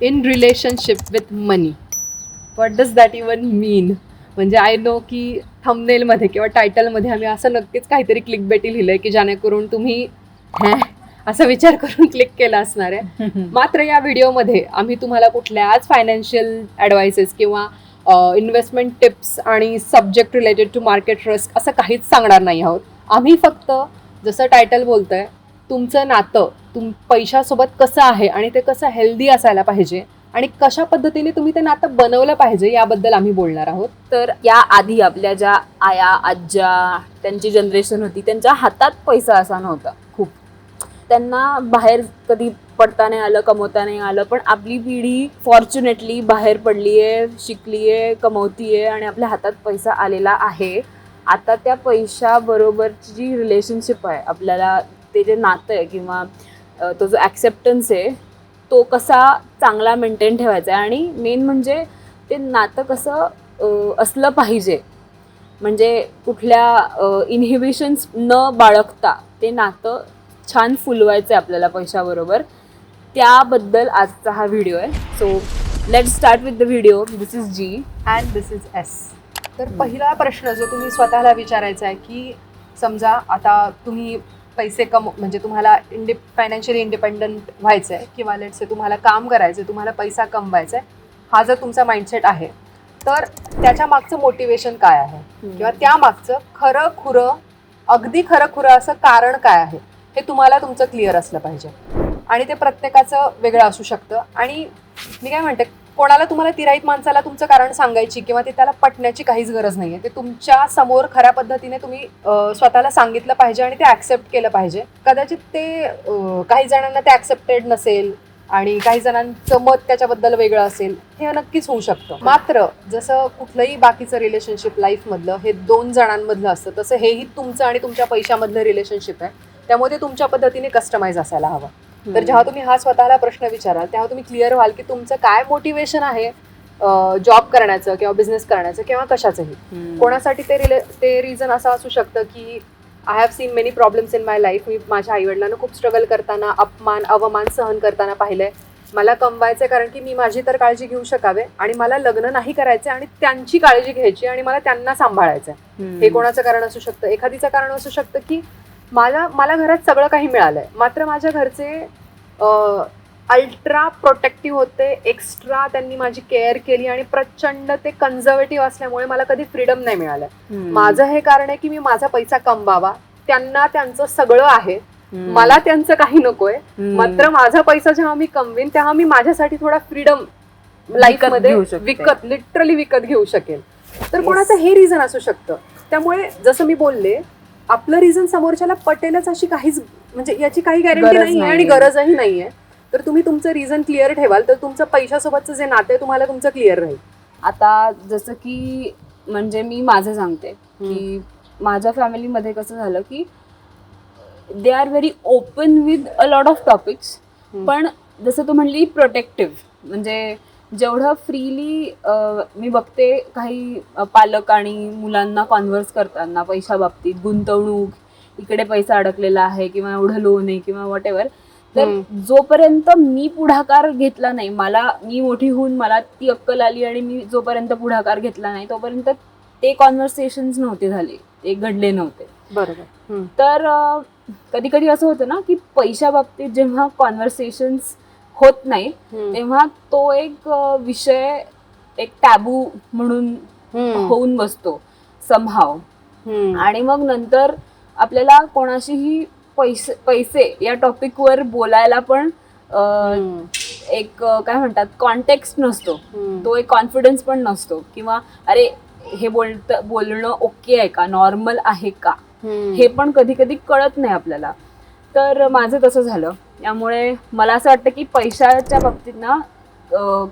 In relationship with money. What does that even mean? म्हणजे I no की थंबनेलमध्ये किंवा टायटलमध्ये आम्ही असं नक्कीच काहीतरी क्लिकबेटी लिहिलंय की जेणेकरून तुम्ही असा विचार करून क्लिक केला असणार आहे. मात्र या व्हिडिओमध्ये आम्ही तुम्हाला कुठल्याच फायनान्शियल ॲडवाइसेस किंवा इन्व्हेस्टमेंट टिप्स आणि subject related to market risk असं काहीच सांगणार नाही आहोत. आम्ही फक्त जसं टायटल बोलतंय, तुमचं नातं पैशासोबत कसं आहे आणि ते कसं हेल्दी असायला पाहिजे आणि कशा पद्धतीने तुम्ही ते नातं बनवलं पाहिजे याबद्दल आम्ही बोलणार आहोत. तर या आधी आपल्या ज्या आया आज्या त्यांची जनरेशन होती, त्यांच्या हातात पैसा असा नव्हता. खूप त्यांना बाहेर कधी पडता नाही आलं, कमवता नाही आलं. पण आपली पिढी फॉर्च्युनेटली बाहेर पडली आहे, शिकली आहे, कमवती आहे आणि आपल्या हातात पैसा आलेला आहे. आता त्या पैशाबरोबरची जी रिलेशनशिप आहे, आपल्याला ते जे नातं आहे किंवा तो जो ॲक्सेप्टन्स आहे तो कसा चांगला मेंटेन ठेवायचा आहे आणि मेन म्हणजे ते नातं कसं असलं पाहिजे. म्हणजे कुठल्या इनहिबिशन्स न बाळगता ते नातं छान फुलवायचं आहे आपल्याला पैशाबरोबर. त्याबद्दल आजचा हा व्हिडिओ आहे. So let's start with the video. This is G and this is S. तर पहिला प्रश्न जो तुम्ही स्वतःला विचारायचा आहे की समजा आता तुम्ही पैसे म्हणजे तुम्हाला फायनान्शियली इंडिपेंडंट व्हायचं आहे किंवा लेट्स से तुम्हाला काम करायचं आहे, तुम्हाला पैसा कमवायचा आहे, हा जर तुमचा माइंडसेट आहे तर त्याच्या मागचं मोटिवेशन काय आहे किंवा त्यामागचं खरं खुरं अगदी खरं खुरं असं कारण काय आहे हे तुम्हाला तुमचं क्लिअर असलं पाहिजे. आणि ते प्रत्येकाचं वेगळं असू शकतं. आणि मी काय म्हणते, कोणाला तुम्हाला तिराईत माणसाला तुमचं कारण सांगायची किंवा ते त्याला पटण्याची काहीच गरज नाही आहे. ते तुमच्या समोर खऱ्या पद्धतीने तुम्ही स्वतःला सांगितलं पाहिजे आणि ते ॲक्सेप्ट केलं पाहिजे. कदाचित ते काही जणांना ते ॲक्सेप्टेड नसेल आणि काही जणांचं मत त्याच्याबद्दल वेगळं असेल, हे नक्कीच होऊ शकतं. मात्र जसं कुठलंही बाकीचं रिलेशनशिप लाईफमधलं हे 2 जणांमधलं असतं, तसं हेही तुमचं आणि तुमच्या पैशामधलं रिलेशनशिप आहे. त्यामुळे ते तुमच्या पद्धतीने कस्टमाइज असायला हवं. तर जेव्हा तुम्ही हा स्वतःला प्रश्न विचाराल तेव्हा तुम्ही क्लिअर व्हाल की तुमचं काय मोटिवेशन आहे जॉब करण्याचं किंवा बिझनेस करण्याचं किंवा कशाचंही. कोणासाठी ते रिझन असं असू शकतं की I have seen many problems in my life. मी माझ्या आईवडिलांना खूप स्ट्रगल करताना, अवमान सहन करताना पाहिलंय. मला कमवायचं कारण की मी माझी तर काळजी घेऊ शकावे आणि मला लग्न नाही करायचं आणि त्यांची काळजी घ्यायची आणि मला त्यांना सांभाळायचं. हे कोणाचं कारण असू शकतं. एखादीचं कारण असू शकतं की मला घरात सगळं काही मिळालंय, मात्र माझ्या घरचे अल्ट्रा प्रोटेक्टिव्ह होते, एक्स्ट्रा त्यांनी माझी केअर केली आणि प्रचंड ते कन्झर्वेटिव्ह असल्यामुळे मला कधी फ्रीडम नाही मिळालं. माझं हे कारण आहे की मी माझा पैसा कमवावा. त्यांना त्यांचं सगळं आहे, मला त्यांचं काही नकोय. मात्र माझा पैसा जेव्हा मी कमवीन तेव्हा मी माझ्यासाठी थोडा फ्रीडम लाईफमध्ये लिटरली विकत घेऊ शकेल. तर कोणाचं हे रिझन असू शकतं. त्यामुळे जसं मी बोलले, आपलं रिझन समोरच्याला पटेलच अशी काहीच म्हणजे याची काही गॅरंटी नाही आहे आणि गरजही नाहीये. तर तुम्ही तुमचं रिझन क्लिअर ठेवाल तर तुमचं पैशासोबतचं जे नातं आहे तुम्हाला तुमचं क्लिअर राहील. आता जसं की म्हणजे मी माझं सांगते की माझ्या फॅमिलीमध्ये कसं झालं की they are very open with a lot of topics. पण जसं तू म्हणली प्रोटेक्टिव्ह, म्हणजे जेवढं फ्रीली मी बघते काही पालक आणि मुलांना कॉन्व्हर्स करताना पैशाबाबतीत, गुंतवणूक, इकडे पैसा अडकलेला आहे किंवा एवढं लोन आहे किंवा वॉट एव्हर, तर जोपर्यंत मी पुढाकार घेतला नाही, मी मोठी होऊन मला ती अक्कल आली आणि मी जोपर्यंत पुढाकार घेतला नाही तोपर्यंत ते कॉन्व्हर्सेशन्स नव्हते झाले, ते घडले नव्हते. बरोबर. तर कधी कधी असं होतं ना की पैशाबाबतीत जेव्हा कॉन्व्हर्सेशन्स होत नाही तेव्हा तो एक विषय एक टॅबू म्हणून होऊन बसतो समहाव. आणि मग नंतर आपल्याला कोणाशीही पैसे या टॉपिकवर बोलायला पण एक काय म्हणतात कॉन्टेक्स्ट नसतो, तो एक कॉन्फिडन्स पण नसतो किंवा अरे हे बोलणं ओके आहे का, नॉर्मल आहे का, हे पण कधी कधी कळत नाही आपल्याला. तर माझं तसं झालं. त्यामुळे मला असं वाटतं की पैशाच्या बाबतीत ना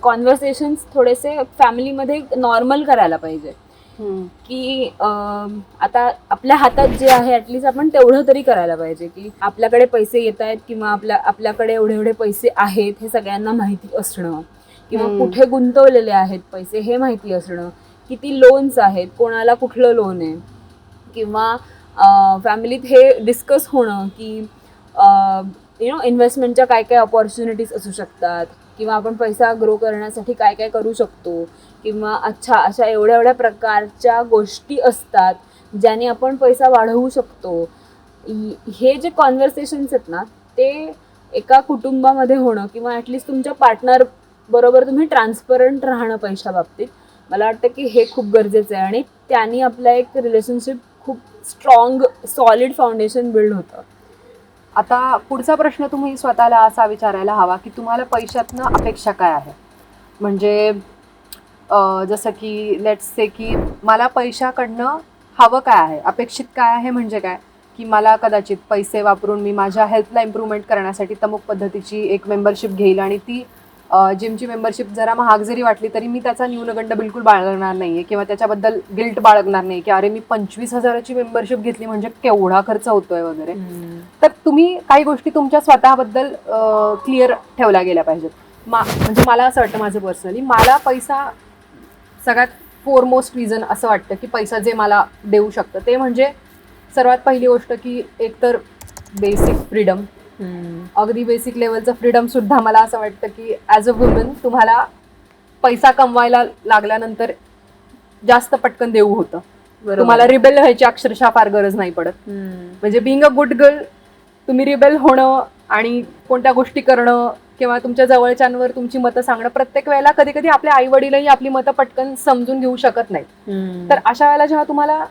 कॉन्व्हर्सेशन्स थोडेसे फॅमिलीमध्ये नॉर्मल करायला पाहिजे की आता आपल्या हातात जे आहे ॲटलिस्ट आपण तेवढं तरी करायला पाहिजे की आपल्याकडे पैसे येत आहेत किंवा आपल्याकडे एवढे एवढे पैसे आहेत हे सगळ्यांना माहिती असणं किंवा कुठे गुंतवलेले आहेत पैसे हे माहिती असणं, किती लोन्स आहेत, कोणाला कुठलं लोन आहे किंवा फॅमिलीत हे डिस्कस होणं की इन्व्हेस्टमेंटच्या काय काय अपॉर्च्युनिटीज असू शकतात किंवा आपण पैसा ग्रो करण्यासाठी काय काय करू शकतो, किंवा अच्छा अशा एवढ्या एवढ्या प्रकारच्या गोष्टी असतात ज्याने आपण पैसा वाढवू शकतो. हे जे कॉन्व्हर्सेशन्स आहेत ना, ते एका कुटुंबामध्ये होणं किंवा ॲटलिस्ट तुमच्या पार्टनर बरोबर तुम्ही ट्रान्सपरंट राहणं पैशा बाबतीत, मला वाटतं की हे खूप गरजेचं आहे. आणि त्यांनी आपलं एक रिलेशनशिप खूप स्ट्रॉंग सॉलिड फाउंडेशन बिल्ड होतं. आता पुढचा प्रश्न तुम्ही स्वतःला असा विचारायला हवा की तुम्हाला पैशातनं अपेक्षा काय आहे. म्हणजे जसं की लेट्स से की मला पैशाकडनं हवं काय आहे, अपेक्षित काय आहे. म्हणजे काय की मला कदाचित पैसे वापरून मी माझ्या हेल्थला इम्प्रूव्हमेंट करण्यासाठी तमुक पद्धतीची एक मेंबरशिप घेईल आणि ती जिमची मेंबरशिप जरा महाग जरी वाटली तरी मी त्याचा न्यूनगंड बिलकुल बाळगणार नाही आहे किंवा त्याच्याबद्दल गिल्ट बाळगणार नाही की अरे मी 25,000ची मेंबरशिप घेतली म्हणजे केवढा खर्च होतोय वगैरे. तर तुम्ही काही गोष्टी तुमच्या स्वतःबद्दल क्लिअर ठेवल्या गेल्या पाहिजेत. म्हणजे मला असं वाटतं, माझं पर्सनली मला पैसा सगळ्यात फोरमोस्ट रिझन असं वाटतं की पैसा जे मला देऊ शकतं ते म्हणजे सर्वात पहिली गोष्ट की एकतर बेसिक फ्रीडम. अगदी बेसिक लेवलचं फ्रीडम सुद्धा मला असं वाटतं की ॲज अ वुमन तुम्हाला पैसा कमवायला लागल्यानंतर जास्त पटकन देऊ होतं. तुम्हाला रिबेल व्हायची अक्षरशः फार गरज नाही पडत. म्हणजे बिंग अ गुड गर्ल तुम्ही रिबेल होणं आणि कोणत्या गोष्टी करणं किंवा तुमच्या जवळच्यांवर तुमची मतं सांगणं, प्रत्येक वेळेला कधी कधी आपले आई वडीलही आपली मतं पटकन समजून घेऊ शकत नाहीत. तर अशा वेळेला जेव्हा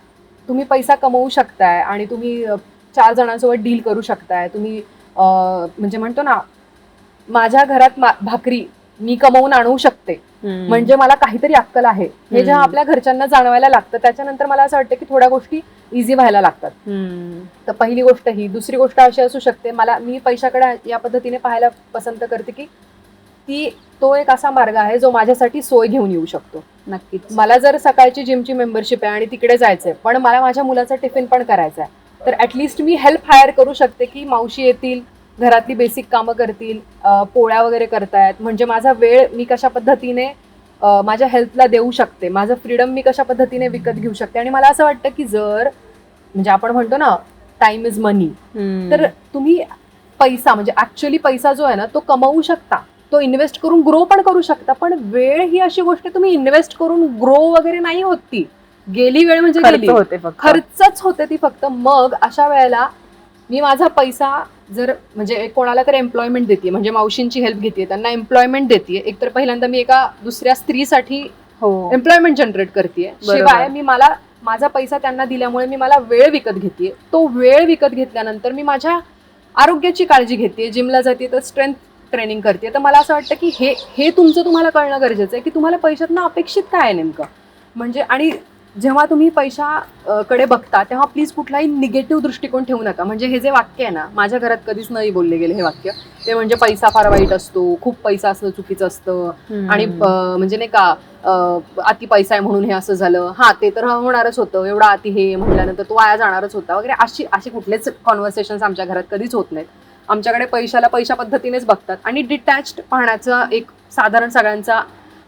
तुम्ही पैसा कमवू शकताय आणि तुम्ही 4 जणांसोबत डील करू शकताय, तुम्ही म्हणजे म्हणतो ना माझ्या घरात भाकरी मी कमवून आणू शकते म्हणजे मला काहीतरी अक्कल आहे, हे जेव्हा आपल्या घरच्यांना जाणवायला लागतं त्याच्यानंतर मला असं वाटतं की थोड्या गोष्टी इझी व्हायला लागतात. तर पहिली गोष्ट ही. दुसरी गोष्ट अशी असू शकते, मी पैशाकडे या पद्धतीने पाहायला पसंत करते की तो एक असा मार्ग आहे जो माझ्यासाठी सोय घेऊन येऊ शकतो. नक्कीच. मला जर सकाळची जिमची मेंबरशिप आहे आणि तिकडे जायचंय पण मला माझ्या मुलाचा टिफिन पण करायचा आहे, तर ॲटलिस्ट मी हेल्प हायर करू शकते की मावशी येतील, घरातली बेसिक कामं करतील, पोळ्या वगैरे करतायत, म्हणजे माझा वेळ मी कशा पद्धतीने माझ्या हेल्थला देऊ शकते, माझं फ्रीडम मी कशा पद्धतीने विकत घेऊ शकते. आणि मला असं वाटतं की जर म्हणजे आपण म्हणतो ना टाइम इज मनी, तर तुम्ही पैसा म्हणजे ऍक्च्युअली पैसा जो आहे ना तो कमवू शकता, तो इन्व्हेस्ट करून ग्रो पण करू शकता. पण वेळ ही अशी गोष्ट तुम्ही इन्व्हेस्ट करून ग्रो वगैरे नाही होत, ती गेली वेळ म्हणजे गेली, खर्चच होते ती फक्त. मग अशा वेळेला मी माझा पैसा जर म्हणजे कोणाला तर एम्प्लॉयमेंट देते, म्हणजे मावशींची हेल्प घेते, त्यांना एम्प्लॉयमेंट देते, एकतर पहिल्यांदा मी एका दुसऱ्या स्त्रीसाठी एम्प्लॉयमेंट जनरेट करते. शिवाय मी माझा पैसा त्यांना दिल्यामुळे मी मला वेळ विकत घेते. तो वेळ विकत घेतल्यानंतर मी माझ्या आरोग्याची काळजी घेते, जिमला जाते तर स्ट्रेंथ ट्रेनिंग करते. तर मला असं वाटतं की हे तुमचं तुम्हाला कळणं गरजेचं आहे की तुम्हाला पैशातनं अपेक्षित काय आहे नेमकं. म्हणजे आणि जेव्हा तुम्ही पैशाकडे बघता तेव्हा प्लीज कुठलाही निगेटिव्ह दृष्टिकोन ठेवू नका. म्हणजे हे जे वाक्य आहे ना, माझ्या घरात कधीच नाही बोलले गेले हे वाक्य, ते म्हणजे पैसा फार वाईट असतो, खूप पैसा असणं चुकीचं असतं आणि म्हणजे नाही का अति पैसा आहे म्हणून हे असं झालं, हा ते तर होणारच होतं, एवढा अति हे म्हटल्यानंतर तो वाया जाणारच होता वगैरे, अशी कुठलेच कॉन्व्हर्सेशन्स आमच्या घरात कधीच होत नाहीत. आमच्याकडे पैशाला पैशा पद्धतीनेच बघतात आणि डिटॅच्ड पाहण्याचा एक साधारण सगळ्यांचा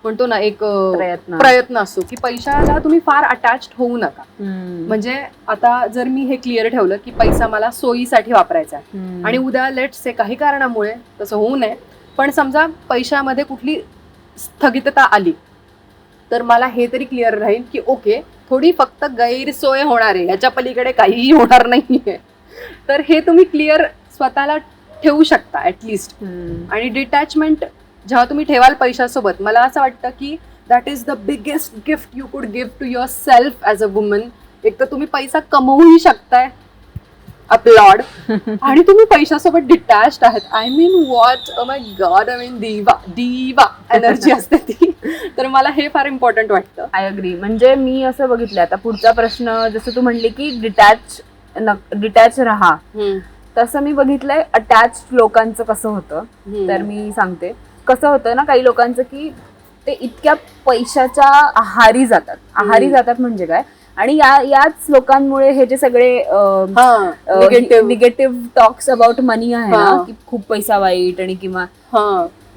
म्हणतो ना एक प्रयत्न असतो की पैशाला तुम्ही फार अटॅच्ड होऊ नका. म्हणजे आता जर मी हे क्लिअर ठेवलं की पैसा मला सोयीसाठी वापरायचा आहे आणि उद्या लेट्स से काही कारणामुळे तसं होऊ नये, पण समजा पैशामध्ये कुठली स्थगितता आली तर मला हे तरी क्लिअर राहील की ओके थोडी फक्त गैरसोय होणार आहे, याच्या पलीकडे काहीही होणार नाहीये. तर हे तुम्ही क्लिअर स्वतःला ठेवू शकता ऍटलिस्ट. आणि डिटॅचमेंट जेव्हा तुम्ही ठेवाल पैशासोबत, मला असं वाटतं की that is the biggest gift you could give to your self as a woman. एक तर तुम्ही पैसा कमवूही शकताय, अपलॉड, आणि तुम्ही पैशासोबत डिटॅच्ड आहेत. I mean what, oh my God, I mean दिवा एनर्जी असते ती. तर मला हे फार इम्पॉर्टंट वाटतं. I agree. म्हणजे मी असं बघितलं, आता पुढचा प्रश्न जसं तू म्हणली की डिटॅच राहा, तसं मी बघितलंय अटॅच लोकांचं कसं होतं. तर मी सांगते कसं होतं ना, काही लोकांचं की ते इतक्या पैशाच्या आहारी जातात म्हणजे काय, आणि याच लोकांमुळे हे जे सगळे निगेटिव्ह टॉक्स अबाउट मनी आहे ना, की खूप पैसा वाईट आणि किंवा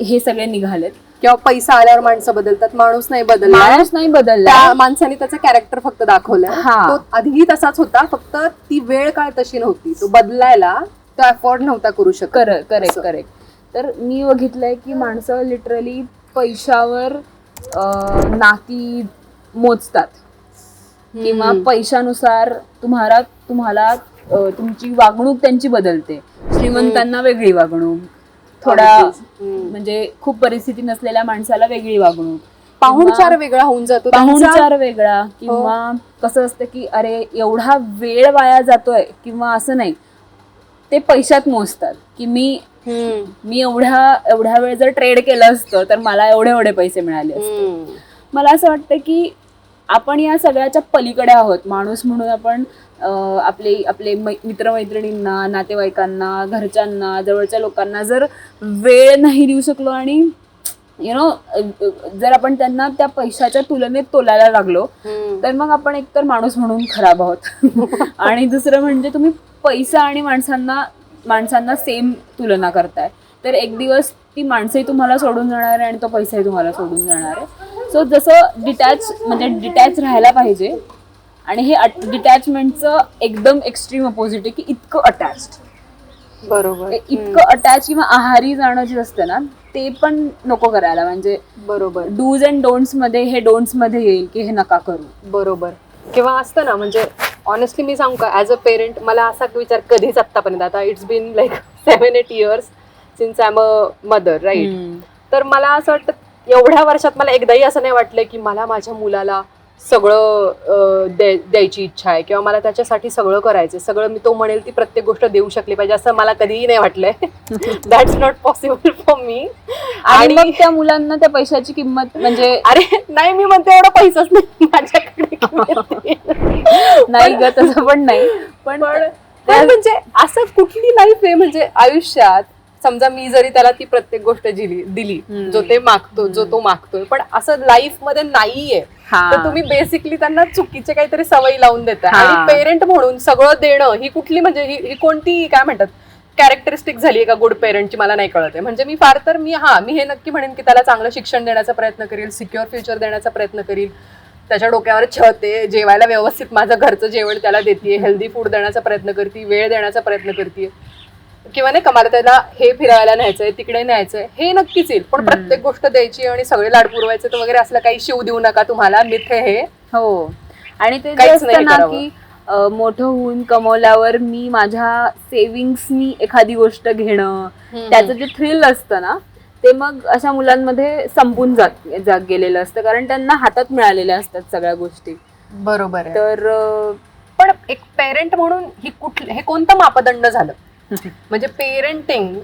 हे सगळे निघालेत. किंवा पैसा आल्यावर माणसं बदलतात, माणूस नाही बदलला, माणसाने त्याचं कॅरेक्टर फक्त दाखवलं. तो आधीही तसाच होता, फक्त ती वेळ काळ तशी नव्हती, तो बदलायला तो अफोर्ड नव्हता करू शकत. करेक्ट. तर मी बघितलंय की माणसं लिटरली पैशावर नाती मोजतात किंवा पैशानुसार तुम्हाला तुमची वागणूक त्यांची बदलते. श्रीमंतांना वेगळी वागणूक, थोडा म्हणजे खूप परिस्थिती नसलेल्या माणसाला वेगळी वागणूक, पाहुणचार वेगळा होऊन जातो, पाहुणचार वेगळा. किंवा कसं असतं की अरे एवढा वेळ वाया जातोय, किंवा असं नाही, ते पैशात मोजतात की मी एवढ्या वेळ जर ट्रेड केलं असतं तर मला एवढे पैसे मिळाले असते. मला असं वाटतं की आपण या सगळ्याच्या पलीकडे आहोत. माणूस म्हणून आपण आपले मित्रमैत्रिणींना, नातेवाईकांना, घरच्यांना, जवळच्या लोकांना जर वेळ नाही देऊ शकलो आणि जर आपण त्यांना त्या पैशाच्या तुलनेत तोलायला लागलो तर मग आपण एकतर माणूस म्हणून खराब आहोत. आणि दुसरं म्हणजे तुम्ही पैसा आणि माणसांना सेम तुलना करताय, तर एक दिवस ती माणसंही तुम्हाला सोडून जाणार आहे आणि तो पैसाही तुम्हाला सोडून जाणार आहे. सो जसं डिटॅच राहायला पाहिजे. आणि हे डिटॅचमेंटचं एकदम एक्स्ट्रीम अपोजिट आहे की इतकं अटॅच्ड. बरोबर. इतकं अटॅच किंवा आहारी जाणं जे असतं ना, ते पण नको करायला. म्हणजे बरोबर, डूज अँड डोंट्स मध्ये हे डोंट्स मध्ये येईल की हे नका करू. बरोबर. किंवा असतं ना, म्हणजे ऑनेस्टली मी सांगू का, ॲज अ पेरेंट मला असा विचार कधीच आत्तापर्यंत, आता it's been like 7-8 years since I am a mother, right. तर मला असं वाटतं एवढ्या वर्षात मला एकदाही असं नाही वाटलं की मला माझ्या मुलाला सगळं द्यायची इच्छा आहे किंवा मला त्याच्यासाठी सगळं करायचं, सगळं मी तो म्हणेल ती प्रत्येक गोष्ट देऊ शकली पाहिजे, असं मला कधीही नाही वाटलंय. That's not possible for me. आणि मग त्या मुलांना त्या पैशाची किंमत म्हणजे अरे नाही, मी म्हणते एवढा पैसाच नाही माझ्याकडे. नाही ग, तसं पण नाही. पण म्हणजे असं कुठली लाईफ आहे म्हणजे आयुष्यात, समजा मी जरी त्याला ती प्रत्येक गोष्ट दिली जो तो मागतोय, पण असं लाईफ मध्ये नाहीये, तर तुम्ही बेसिकली त्यांना चुकीचे काहीतरी सवयी लावून देताय. आणि पेरेंट म्हणून सगळं देणं ही कुठली म्हणजे ही कोणती काय म्हणतात कॅरेक्टरिस्टिक झाली का गुड पेरेंटची, मला नाही कळत आहे. म्हणजे मी फार तर मी हे नक्की म्हणेन की त्याला चांगलं शिक्षण देण्याचा प्रयत्न करेल, सिक्युअर फ्युचर देण्याचा प्रयत्न करेल, त्याच्या डोक्यावर छत आहे, जेवायला व्यवस्थित माझं घरचं जेवण त्याला देते, हेल्दी फूड देण्याचा प्रयत्न करते, वेळ देण्याचा प्रयत्न करते, किंवा नाही का मला त्याला हे फिरायला न्यायचंय, तिकडे न्यायचंय, हे नक्कीच येईल. पण प्रत्येक गोष्ट द्यायची आणि सगळे लाड पुरवायचे तर वगैरे असलं काही शिव देऊ नका तुम्हाला, मिथ हे. हो. आणि ते काहीच नाही ना की मोठं होऊन कमवल्यावर मी माझ्या सेव्हिंग्सनी एखादी गोष्ट घेणं, त्याचं जे थ्रिल असतं ना, ते मग अशा मुलांमध्ये संपून जात गेलेलं असतं, कारण त्यांना हातात मिळालेल्या असतात सगळ्या गोष्टी. बरोबर. तर पण एक पेरेंट म्हणून हे कोणतं मापदंड झालं? म्हणजे पेरेंटिंग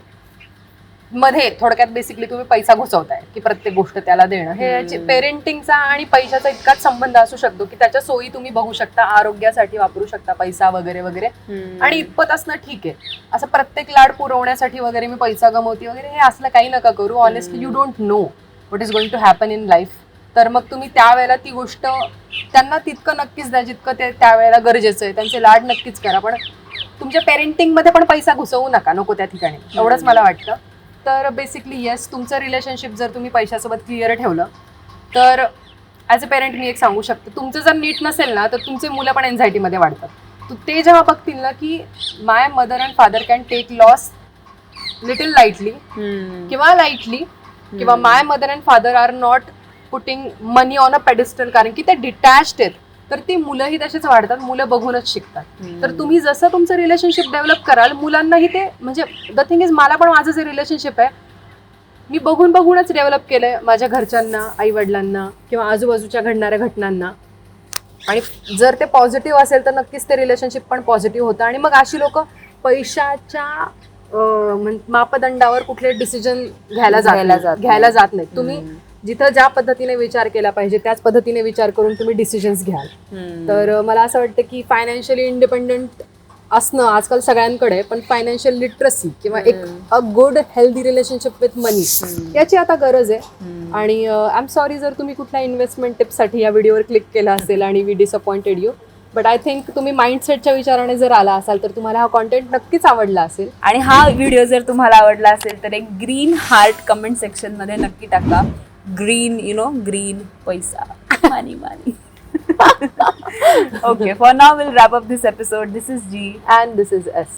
मध्ये थोडक्यात बेसिकली तुम्ही पैसा घुसवताय की प्रत्येक गोष्ट त्याला देणं, हे पेरेंटिंगचा आणि पैशाचा इतकाच संबंध असू शकतो की त्याच्या सोयी तुम्ही बघू शकता, आरोग्यासाठी वापरू शकता पैसा वगैरे वगैरे, आणि इतपत असणं ठीक आहे. असं प्रत्येक लाड पुरवण्यासाठी वगैरे मी पैसा गमवते वगैरे हे असलं काही नका करू. Honestly you don't know what is going to happen in life. तर मग तुम्ही त्यावेळेला ती गोष्ट त्यांना तितकं नक्कीच द्या जितकं ते त्यावेळेला गरजेचं आहे, त्यांचे लाड नक्कीच करा, पण तुमच्या पेरेंटिंग मध्ये पण पैसा घुसवू नका, नको त्या ठिकाणी, एवढंच मला वाटतं. तर बेसिकली येस, तुमचं रिलेशनशिप जर तुम्ही पैशासोबत क्लिअर ठेवलं तर ॲज अ पेरेंट मी एक सांगू शकते, तुमचं जर नीट नसेल ना तर तुमचे मुलं पण एन्झायटीमध्ये वाढतात. ते जेव्हा बघतील ना की my mother and father can take loss little lightly किंवा लाईटली, किंवा my mother and father are not putting money on a pedestal, कारण की ते डिटॅच्ड आहेत, तर ती मुलंही तशीच वाढतात, मुलं बघूनच शिकतात. तर तुम्ही जसं तुमचं रिलेशनशिप डेव्हलप कराल, मुलांनाही ते, म्हणजे द थिंग इज, मला पण माझं जे रिलेशनशिप आहे मी बघूनच डेव्हलप केलंय माझ्या घरच्यांना, आई वडिलांना किंवा आजूबाजूच्या घडणाऱ्या घटनांना. आणि जर ते पॉझिटिव्ह असेल तर नक्कीच ते रिलेशनशिप पण पॉझिटिव्ह होतं. आणि मग अशी लोक पैशाच्या मापदंडावर कुठले डिसिजन घ्यायला जात नाहीत. तुम्ही जिथं ज्या पद्धतीने विचार केला पाहिजे त्याच पद्धतीने विचार करून तुम्ही डिसिजन्स घ्याल. तर मला असं वाटतं की फायनान्शियली इंडिपेंडंट असणं आजकाल सगळ्यांकडे, पण फायनान्शियल लिटरसी किंवा एक a good healthy relationship with money याची आता गरज आहे. आणि आय एम सॉरी जर तुम्ही कुठल्या इन्व्हेस्टमेंट टिप्ससाठी या व्हिडिओवर क्लिक केला असेल आणि we disappointed you, but I think तुम्ही माइंडसेटच्या विचाराने जर आला असाल तर तुम्हाला हा कॉन्टेंट नक्कीच आवडला असेल. आणि हा व्हिडिओ जर तुम्हाला आवडला असेल तर एक ग्रीन हार्ट कमेंट सेक्शन मध्ये नक्की टाका. ग्रीन, ग्रीन पैसा, money. Okay, for now we'll wrap up this episode. This is G and this is S.